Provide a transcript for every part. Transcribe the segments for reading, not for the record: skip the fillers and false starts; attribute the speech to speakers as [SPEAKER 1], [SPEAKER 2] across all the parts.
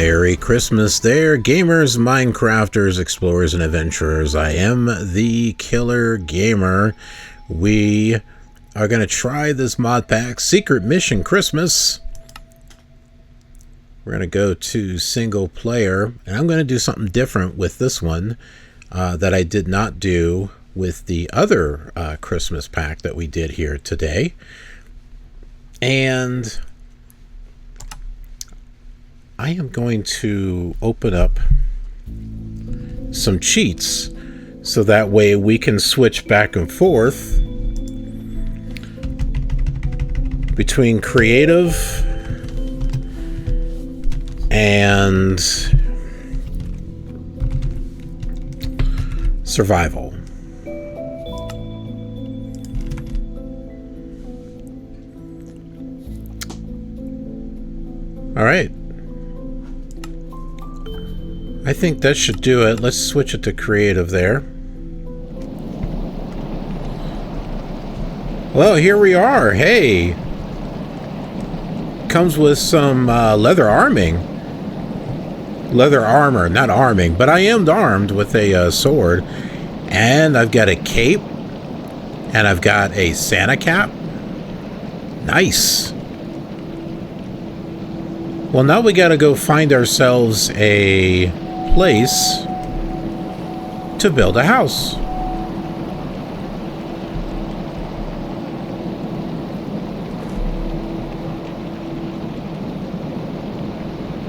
[SPEAKER 1] Merry Christmas there, gamers, Minecrafters, explorers, and adventurers. I am the Killer Gamer. We are going to try this Modpack Secret Mission Christmas. We're going to go to single player, and I'm going to do something different with this one that I did not do with the other Christmas pack that we did here today. And I am going to open up some cheats so that way we can switch back and forth between creative and survival. All right. I think that should do it. Let's switch it to creative there. Well, here we are. Hey. Comes with some leather arming. Leather armor, not arming, but I am armed with a sword. And I've got a cape. And I've got a Santa cap. Nice. Well, now we gotta go find ourselves a place to build a house.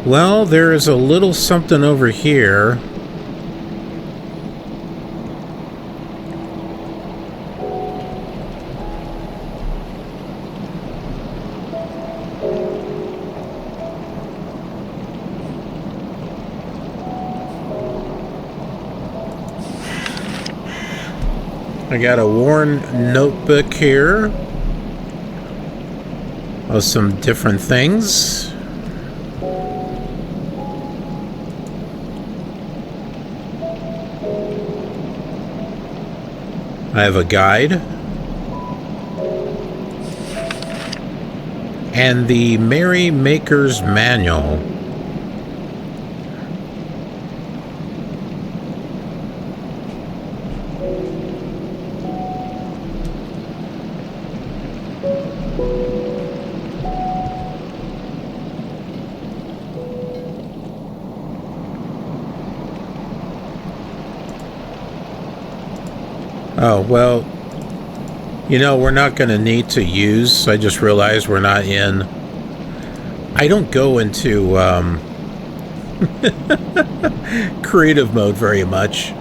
[SPEAKER 1] Well, there is a little something over here. I got a worn notebook here of some different things. I have a guide and the Merry Maker's Manual. Oh, well, you know, we're not going to need to use, I just realized we're not in, I don't go into creative mode very much.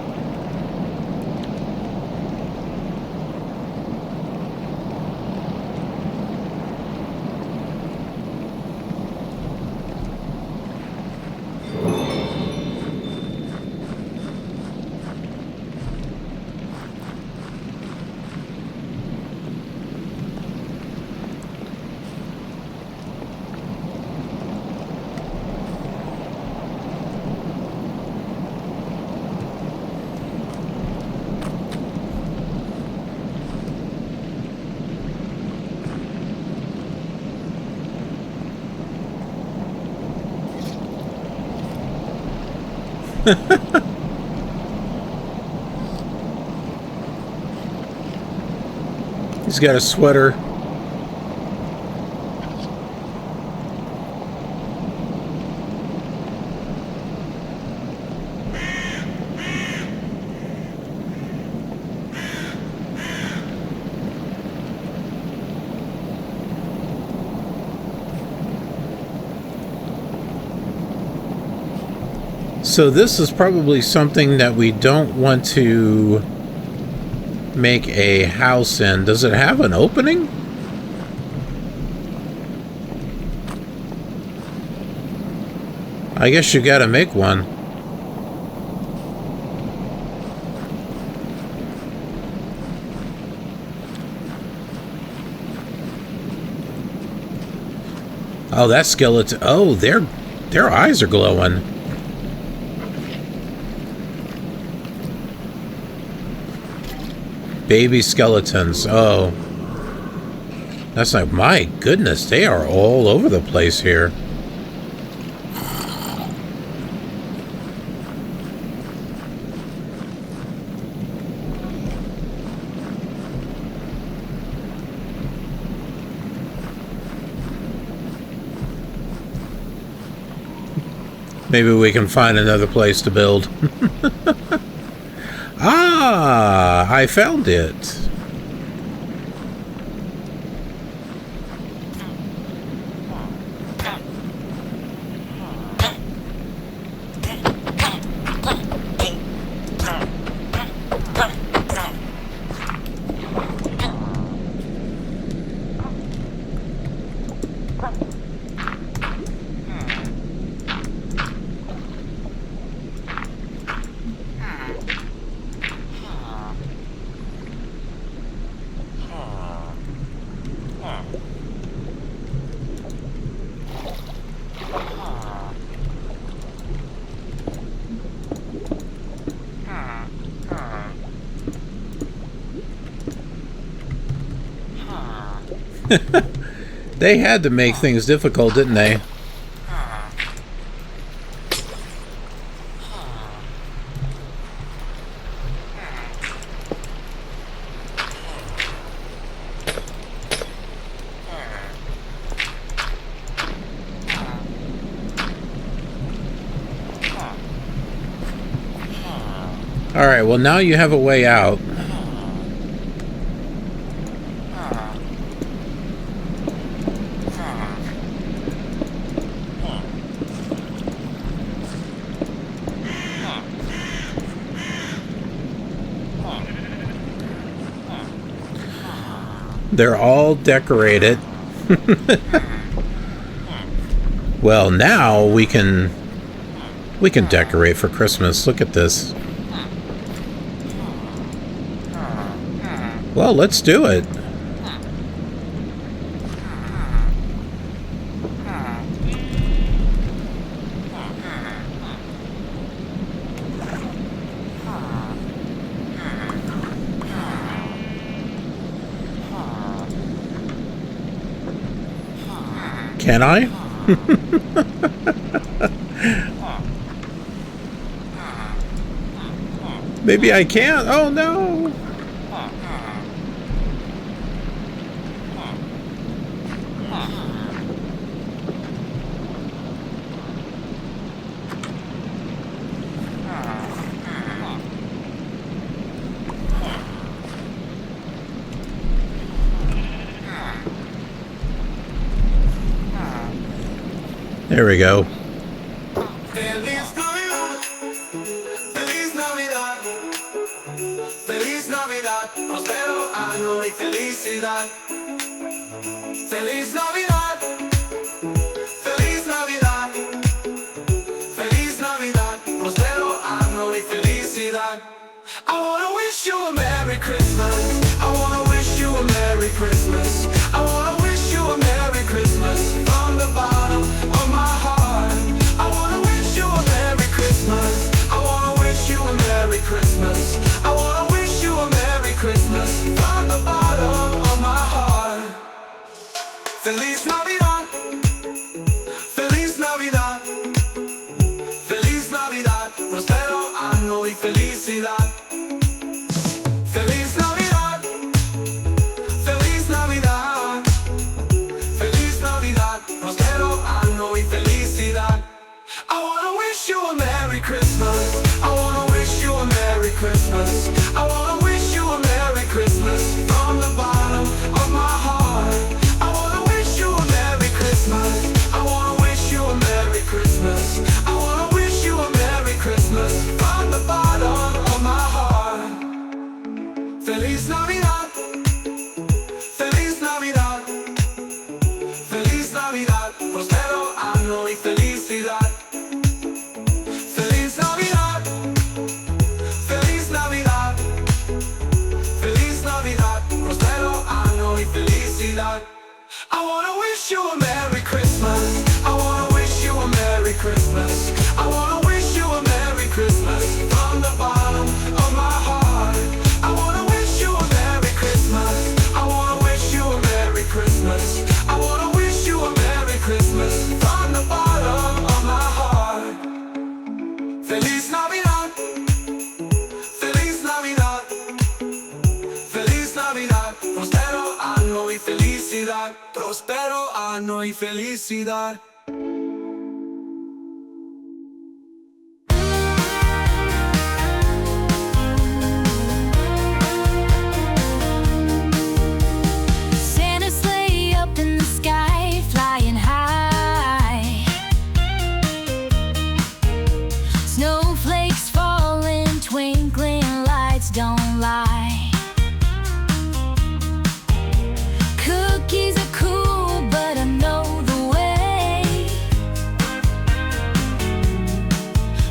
[SPEAKER 1] He's got a sweater. So this is probably something that we don't want to make a house in. Does it have an opening? I guess you gotta make one. Oh, that skeleton. Oh, their eyes are glowing. Baby skeletons. Oh. That's like, my goodness, they are all over the place here. Maybe we can find another place to build. Ah, I found it. They had to make things difficult, didn't they? All right, well, now you have a way out. They're all decorated. Well, now we can decorate for Christmas. Look at this. Well, let's do it. Can I? Maybe I can't. Oh no. There we go.
[SPEAKER 2] Feliz Navidad, Feliz Navidad, prospero año y felicidad. Feliz Navidad, Feliz Navidad, Feliz Navidad, prospero año y felicidad. I wanna wish you a Merry Christmas. I wanna wish you a Merry Christmas. I wanna wish you a Merry Christmas from the bottom of my heart. I wanna wish you a Merry Christmas. I wanna wish you a Merry Christmas. I wanna wish you a Merry Christmas from the bottom of my heart. Feliz Navidad. anno y felicidad.
[SPEAKER 3] Don't lie. Cookies are cool, but I know the way.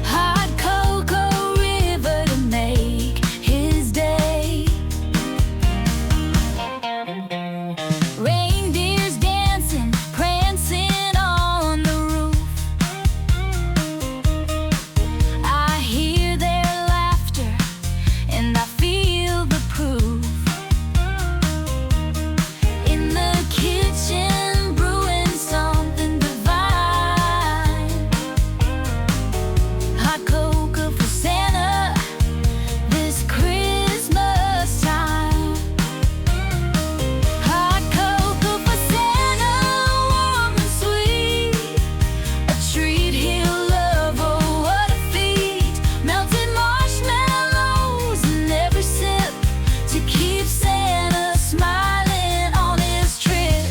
[SPEAKER 3] Hot cocoa river to make his day. Reindeers dancing, prancing on the roof. I hear their laughter and I feel the proof. In the kitchen, brewing something divine. Hot cocoa for Santa this Christmas time. Hot cocoa for Santa, warm and sweet. A treat he'll love, oh what a feat. Melted marshmallows in every sip to keep Santa smiling on his trip.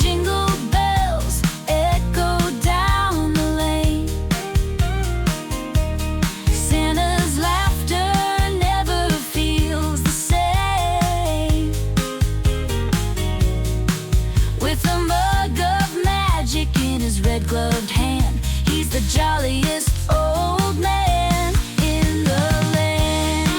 [SPEAKER 3] Jingle bells echo down the lane. Santa's laughter never feels the same. With a mug of magic in his red-gloved hand, he's the jolliest old man in the land.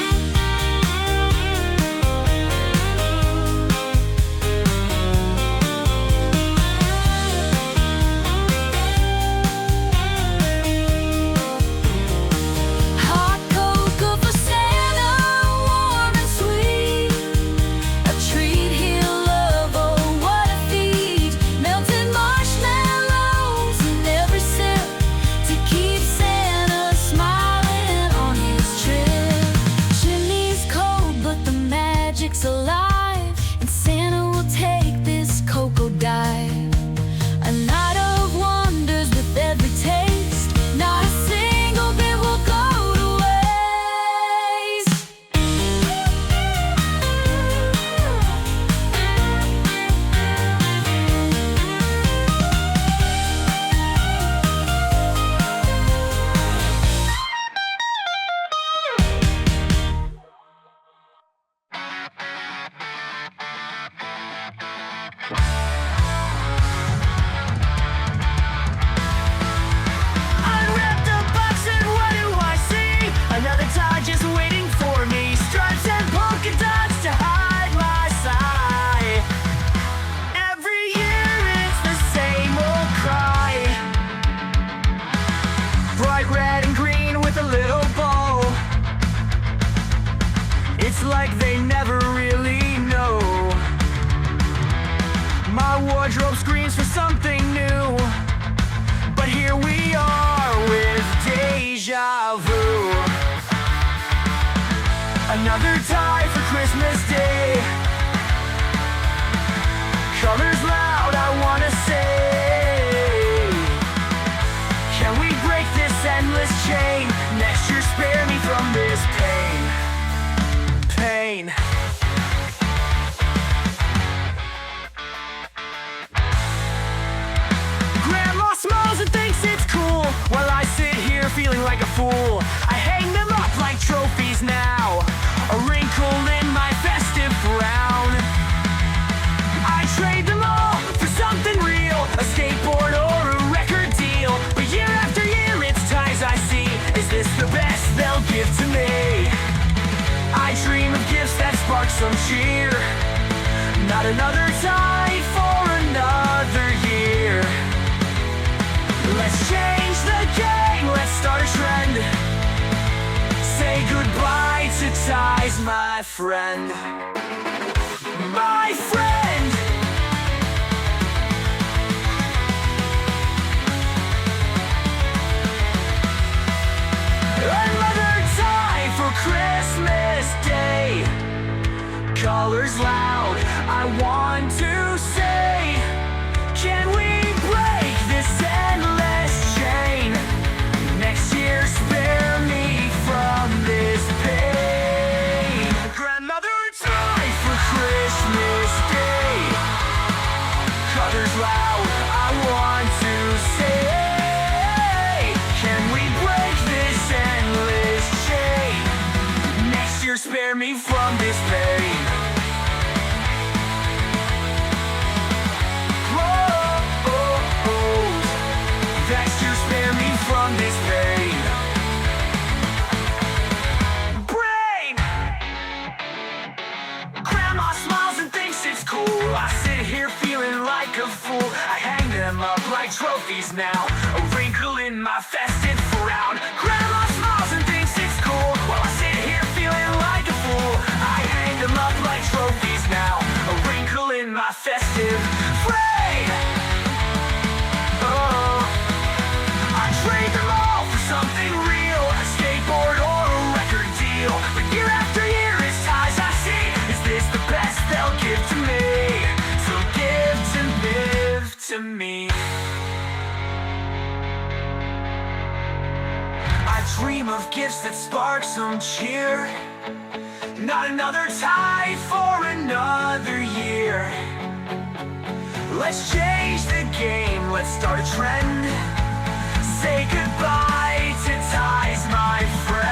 [SPEAKER 3] Hot cocoa for Santa, warm and sweet. A treat he'll love, oh what a feat. Melted marshmallows in every sip to keep Santa smiling on his trip. Chimney's cold, but the magic's alive, and Santa will take this cocoa dive. A night of wonders with every taste. Not a single bit will go to waste. Unwrap the box and what do I see? Another tie just waiting for me. Stripes and polka dots to hide my sigh. Every year it's the same old cry. Bright red and green with a little bow. It's like they never really know. My wardrobe screams for something new, but here we are with deja vu. Another tie for Christmas Day. Colors loud, I wanna say, can we break this endless chain? Next year spare me from this pain. Pain. Grandma smiles and thinks it's cool, while I sit here feeling like a fool. I hang them up like trophies now, a wrinkle in my festive frown. I trade them all for something real, a skateboard or a record deal. But year after year it's ties I see. Is this the best they'll give to me? I dream of gifts that spark some cheer. Not another tie for another year. Let's change the game, let's start a trend. Say goodbye to ties, my friend. My friend. Another tie for Christmas Day. I want to say, can we break this endless chain? Next year, spare me from this pain. Grandmother, die for Christmas Day. Colors loud, I want to say, can we break this endless chain? Next year, spare me from this pain. Next year, spare me from this pain. Brain! Grandma smiles and thinks it's cool. I sit here feeling like a fool. I hang them up like trophies now, a wrinkle in my festive frown. Grandma smiles and thinks it's cool, while I sit here feeling like a fool. I hang them up like trophies now, a wrinkle in my festive frame. Oh, I trade them all for something real, a skateboard or a record deal. But year after year, it's ties I see. Is this the best they'll give to me? So give to me. I dream of gifts that spark some cheer. Not another tie for another year. Let's change the game, let's start a trend. Say goodbye to ties, my friend.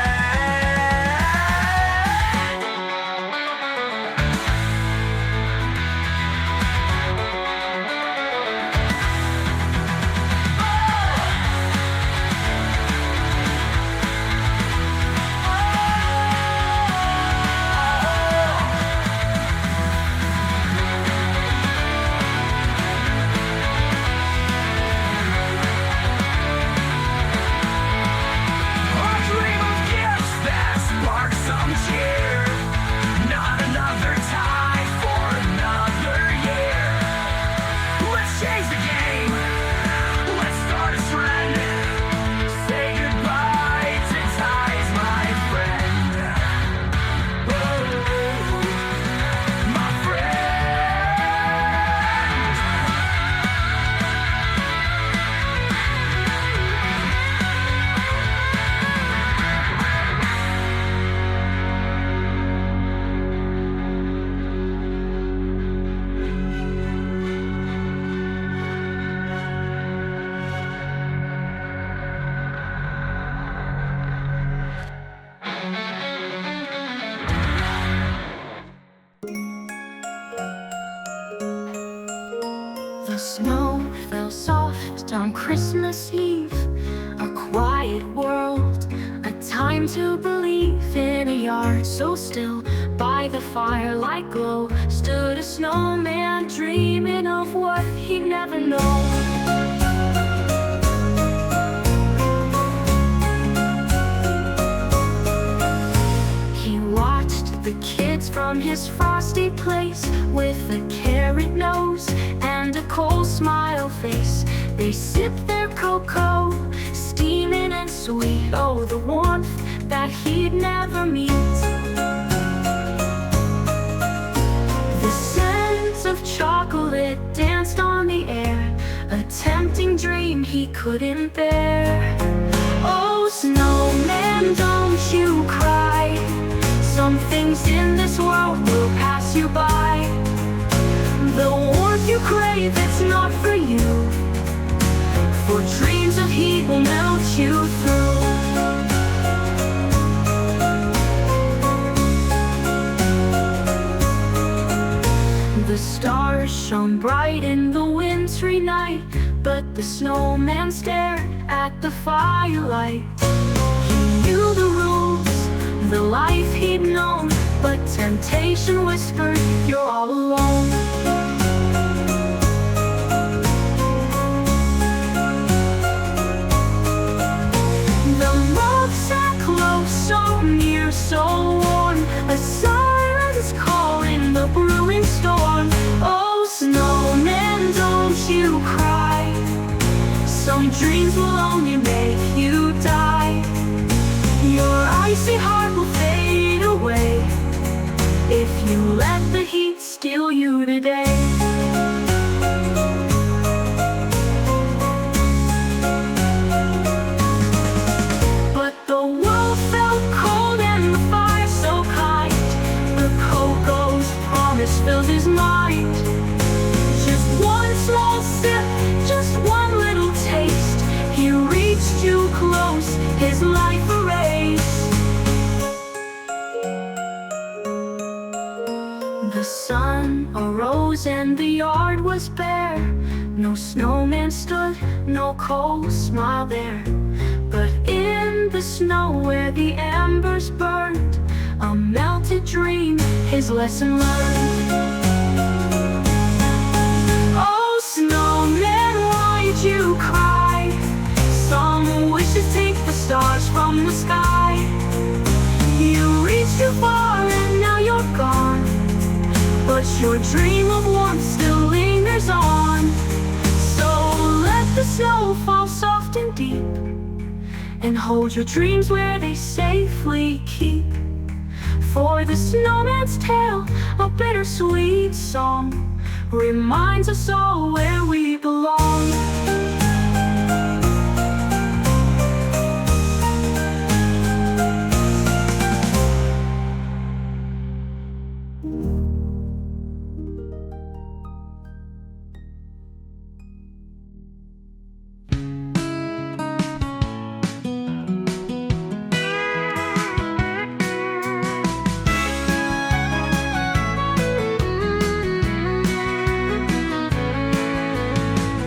[SPEAKER 4] The snow fell soft on Christmas Eve. A quiet world, a time to believe. In a yard so still, by the firelight glow, stood a snowman dreaming of what he'd never known. He watched the kids from his frosty place with a carrot nose and a cold smile face. They sipped their cocoa, steaming and sweet. Oh, the warmth that he'd never meet. The scent of chocolate danced on the air, a tempting dream he couldn't bear. Oh, snowman, don't you cry. Some things in this world will pass you by. The warmth you crave, it's not for you, for dreams of heat will melt you through. The stars shone bright in the wintry night, but the snowman stared at the firelight. He knew the rules, the life he'd known, but temptation whispered, you're all alone. The mob sat close, so near, so warm, a silence calling the brewing storm. Oh, snowman, don't you cry. Some dreams will only make you die. Your icy heart will fade away if you let the heat you today. But the world felt cold and the fire so kind. The cocoa's promise filled his mind. Just one small sip, just one little taste. He reached too close, his life erased. The sun arose and the yard was bare. No snowman stood, no cold smile there. But in the snow where the embers burned, a melted dream, his lesson learned. Oh, snowman, why'd you cry? Some wishes take the stars from the sky. You reached too far and now you're gone, but your dream of warmth still lingers on. So let the snow fall soft and deep, and hold your dreams where they safely keep. For the snowman's tale, a bittersweet song, reminds us all where we belong.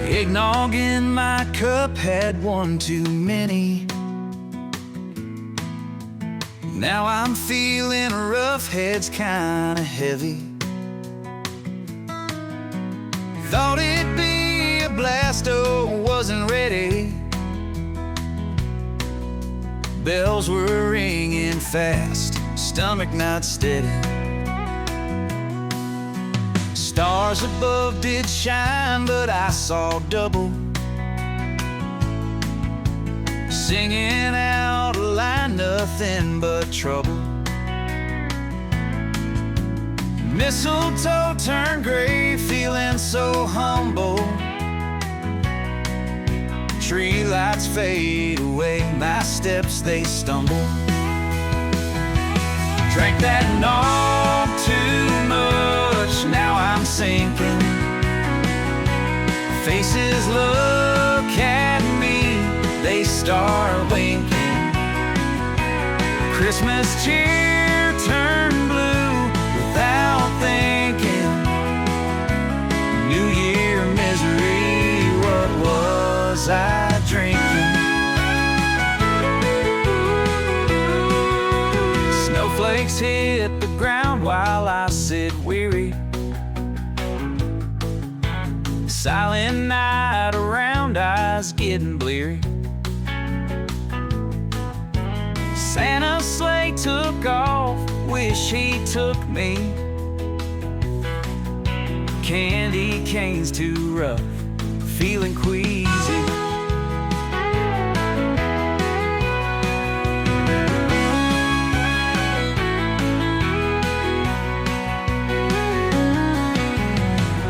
[SPEAKER 3] Eggnog in my cup had one too many. Now I'm feeling rough, head's kinda heavy. Thought it'd be a blast, oh, wasn't ready. Bells were ringing fast, stomach not steady. Stars above did shine, but I saw double. Singing out a line, nothing but trouble. Mistletoe turned gray, feeling so humble. Tree lights fade away, my steps they stumble. Drank that nog too much, now I'm sinking. Faces look at me, they start winking. Christmas cheer turned blue without thinking. New Year misery, what was I drinking? Snowflakes hit the ground while I sit weary. Silent night around, eyes getting bleary. Santa's sleigh took off, wish he took me. Candy canes too rough, feeling queasy.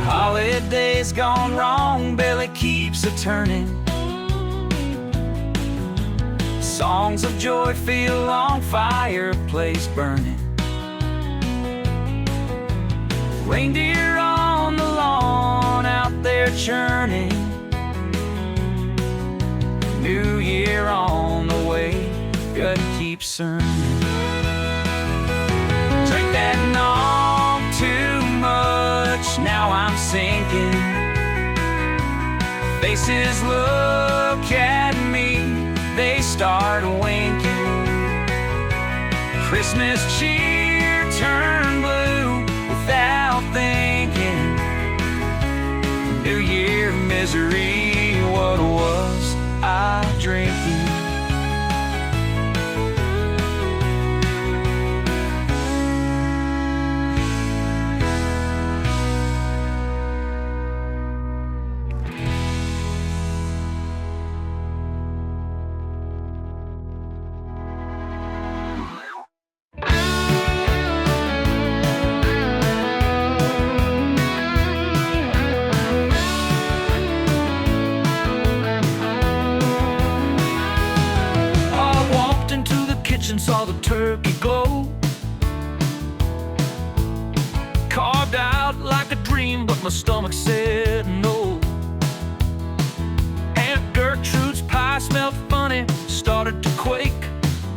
[SPEAKER 3] Holidays gone wrong, belly keeps a-turning. Songs of joy feel on fireplace burning. Reindeer on the lawn out there churning. New Year on the way, gut keeps turning. Drink that nog too much, now I'm sinking. Faces look at me, they start winking. Christmas cheer turned blue without thinking. New Year misery, what was I drinking? turkey glow. Carved out like a dream, but my stomach said no. Aunt Gertrude's pie smelled funny, started to quake.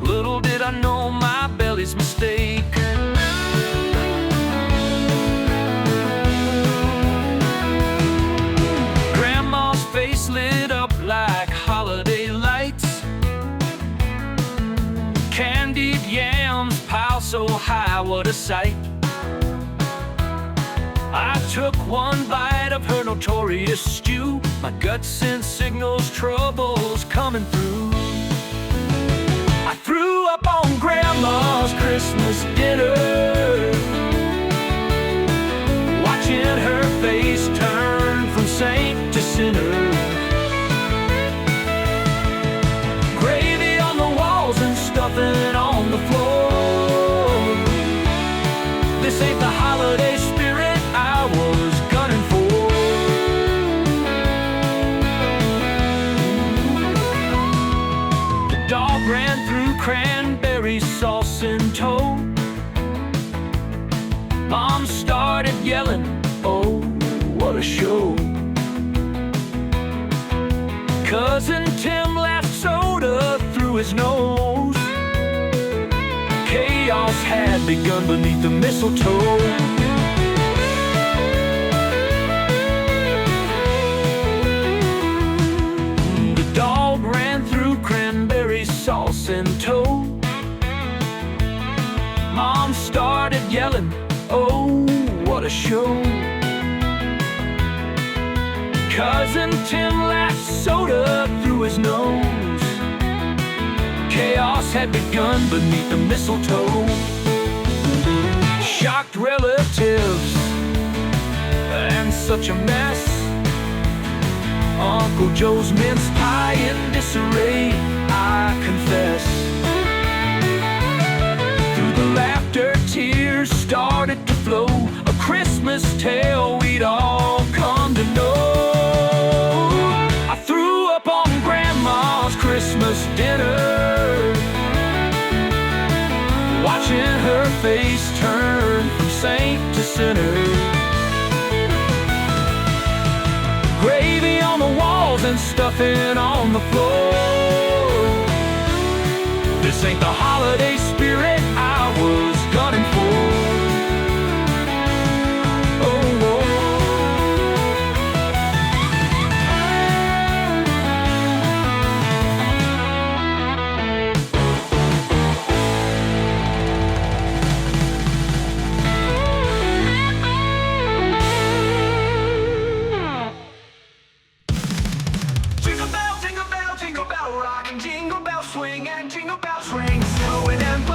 [SPEAKER 3] Little did I know my belly's mistake. Grandma's face lit up like holiday lights. Candied yams piled so high, what a sight. I took one bite of her notorious stew. My gut sent signals, trouble's coming through. I threw up on Grandma's Christmas dinner, watching her face turn from saint to sinner. Gravy on the walls and stuffing on the floor. This ain't the holiday spirit I was gunning for. The dog ran through cranberry sauce in tow. Mom started yelling, oh, what a show. Cousin Tim laughed soda through his nose. Chaos had begun beneath the mistletoe. The dog ran through cranberry sauce in tow. Mom started yelling, oh, what a show. Cousin Tim laughed soda through his nose. Chaos had begun beneath the mistletoe. Shocked relatives and such a mess. Uncle Joe's mince pie in disarray, I confess. Through the laughter, tears started to flow. A Christmas tale we'd all come to know. I threw up on Grandma's Christmas dinner, watching her face turn from saint to sinner. Gravy on the walls and stuffing on the floor. This ain't the holiday spirit I was gunning for. Oh, oh.
[SPEAKER 2] Jingle bell, jingle bell, jingle bell rock and jingle bell swing and jingle bell swing. Snowing and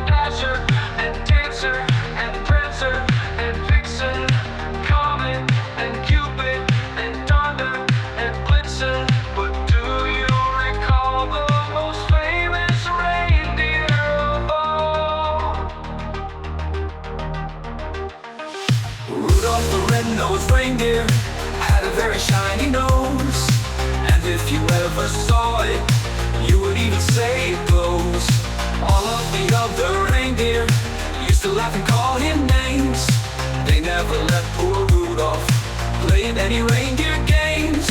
[SPEAKER 3] Dasher and Dancer and Prancer and Vixen, Comet and Cupid and Donner and Blitzen. But do you recall the most famous reindeer of all? Rudolph the red-nosed reindeer had a very shiny nose, and if you ever saw it, you would even say it glows. All of the other reindeer used to laugh and call him names. They never let poor Rudolph play in any reindeer games.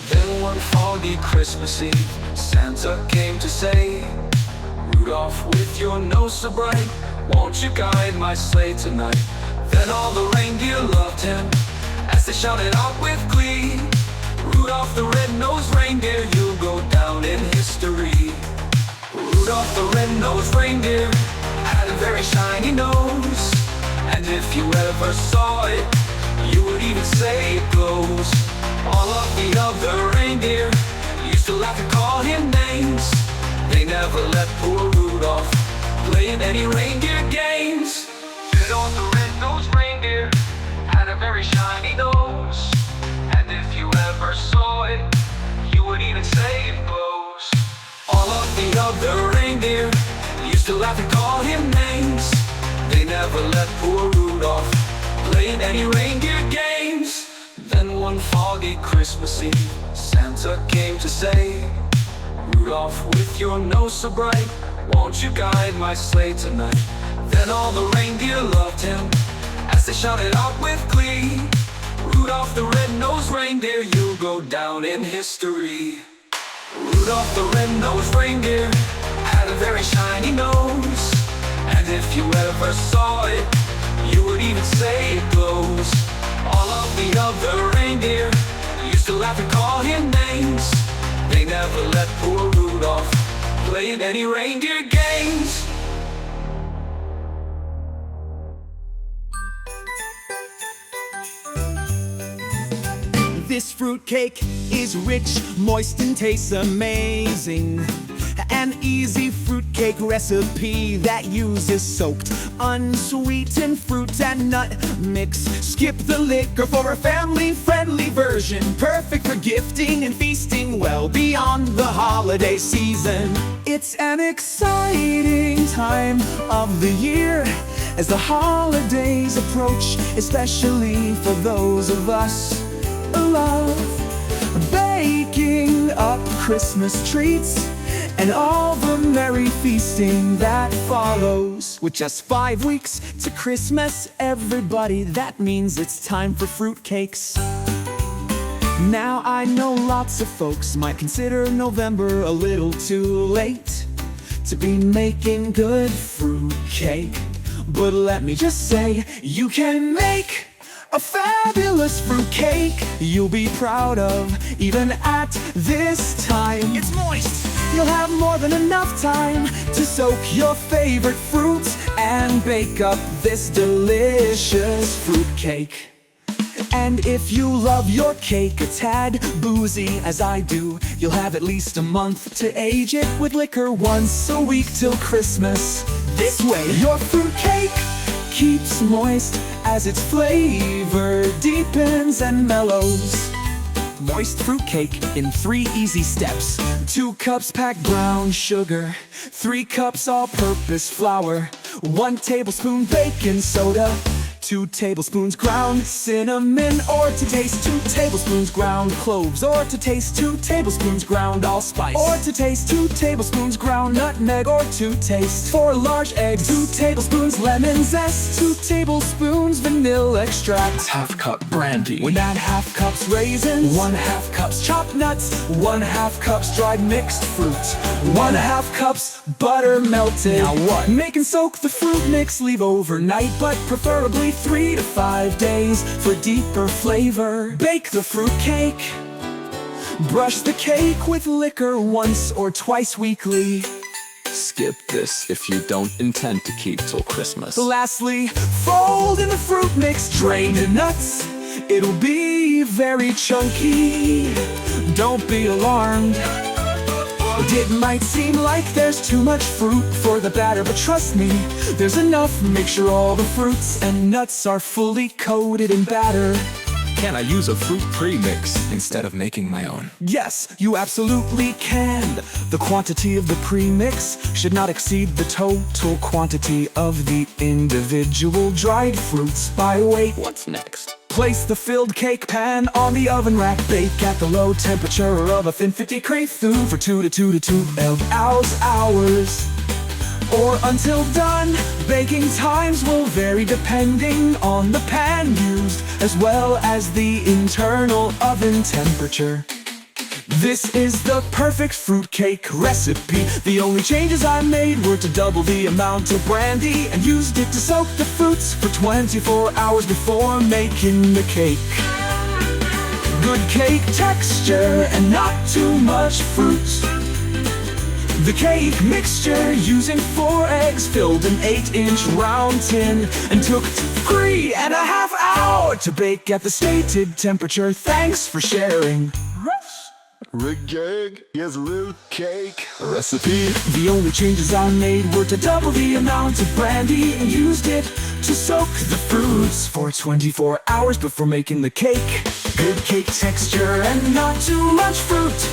[SPEAKER 3] Then one foggy Christmas Eve, Santa came to say, Rudolph, with your nose so bright, won't you guide my sleigh tonight? Then all the reindeer loved him as they shouted out with glee, Rudolph the red-nosed reindeer, you'll go down in history. Rudolph the red-nosed reindeer had a very shiny nose, and if you ever saw it, you would even say it glows. All of the other reindeer used to laugh and call him names. They never let poor Rudolph play in any reindeer games. Rudolph the red-nosed reindeer had a very shiny nose, and if you ever saw it, you would even say it glows. All of the other reindeer used to laugh and call him names. They never let poor Rudolph play in any reindeer games. Then one foggy Christmas Eve, Santa came to say, Rudolph, with your nose so bright, won't you guide my sleigh tonight? Then all the reindeer loved him as they shouted out with glee, Rudolph the red-nosed reindeer, you'll go down in history. Rudolph the red-nosed reindeer had a very shiny nose, and if you ever saw it, you would even say it glows. All of the other reindeer used to laugh and call him names. They never let poor Rudolph play in any reindeer games.
[SPEAKER 5] This fruitcake is rich, moist, and tastes amazing. An easy fruitcake recipe that uses soaked, unsweetened fruit and nut mix. Skip the liquor for a family-friendly version, perfect for gifting and feasting well beyond the holiday season. It's an exciting time of the year as the holidays approach, especially for those of us love baking up Christmas treats and all the merry feasting that follows. With just 5 weeks to Christmas, everybody, that means it's time for fruitcakes. Now I know lots of folks might consider November a little too late to be making good fruitcake, but let me just say, you can make a fabulous fruitcake you'll be proud of, even at this time. It's moist! You'll have more than enough time to soak your favorite fruits and bake up this delicious fruitcake. And if you love your cake a tad boozy as I do, you'll have at least a month to age it with liquor once a week till Christmas. This way your fruitcake keeps moist as its flavor deepens and mellows. Moist fruitcake in 3 easy steps. 2 cups packed brown sugar, 3 cups all-purpose flour, 1 tablespoon baking soda, 2 tablespoons ground cinnamon, or to taste 2 tablespoons ground cloves, or to taste 2 tablespoons ground allspice, or to taste 2 tablespoons ground nutmeg, or to taste 4 large eggs, 2 tablespoons lemon zest, 2 tablespoons vanilla extract, half cup brandy.
[SPEAKER 3] When add half cups raisins,
[SPEAKER 5] 1/2 cups
[SPEAKER 3] chopped nuts, 1/2 cups dried mixed fruit, 1/2 cups butter melted.
[SPEAKER 5] Now what?
[SPEAKER 3] Make and soak the fruit mix, leave overnight, but preferably 3 to 5 days for deeper flavor. Bake the fruit cake. Brush the cake with liquor once or twice weekly.
[SPEAKER 5] Skip this if you don't intend to keep till Christmas.
[SPEAKER 3] Lastly, fold in the fruit mix, drain the nuts. It'll be very chunky. Don't be alarmed.
[SPEAKER 5] It might seem like there's too much fruit for the batter, but trust me, there's enough. Make sure all the fruits and nuts are fully coated in batter.
[SPEAKER 6] Can I use a fruit premix instead of making my own?
[SPEAKER 5] Yes, you absolutely can. The quantity of the premix should not exceed the total quantity of the individual dried fruits by weight.
[SPEAKER 6] What's next?
[SPEAKER 5] Place the filled cake pan on the oven rack. Bake at the low temperature of a 50 Celsius for 2 to 12 hours. Or until done. Baking times will vary depending on the pan used, as well as the internal oven temperature. This is the perfect fruitcake recipe. The only changes I made were to double the amount of brandy and used it to soak the fruits for 24 hours before making the cake. Good cake texture and not too much fruit. The cake mixture using 4 eggs filled an 8-inch round tin and took 3.5 hours to bake at the stated temperature. Thanks for sharing.
[SPEAKER 6] Regag is root cake recipe.
[SPEAKER 5] The only changes I made were to double the amount of brandy and used it to soak the fruits for 24 hours before making the cake. Good cake texture and not too much fruit.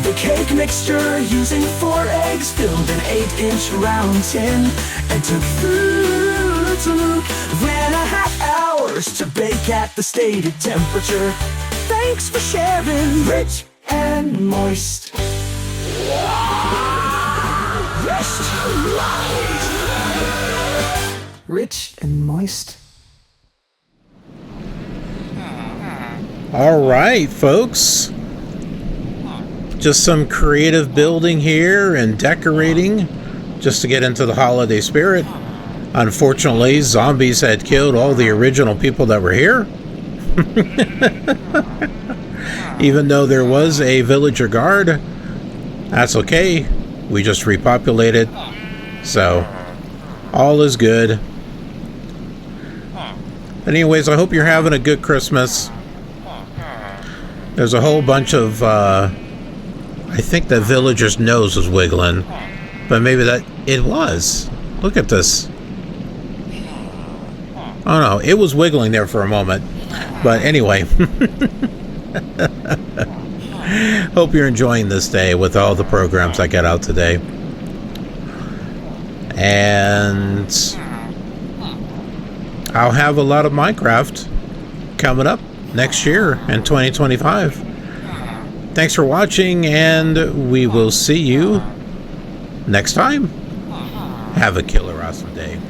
[SPEAKER 5] The cake mixture using 4 eggs filled an 8-inch round tin and took 3.5 hours to bake at the stated temperature. Thanks for sharing. Rich and moist. Rich and moist.
[SPEAKER 1] All right, folks. Just some creative building here and decorating just to get into the holiday spirit. Unfortunately, zombies had killed all the original people that were here. Even though there was a villager guard, that's okay. We just repopulated. So, all is good. Anyways, I hope you're having a good Christmas. There's a whole bunch of, I think the villager's nose was wiggling. But maybe that, it was. Look at this. Oh no, it was wiggling there for a moment. But anyway. Hope you're enjoying this day with all the programs I got out today. And I'll have a lot of Minecraft coming up next year in 2025. Thanks for watching, and we will see you next time. Have a killer awesome day.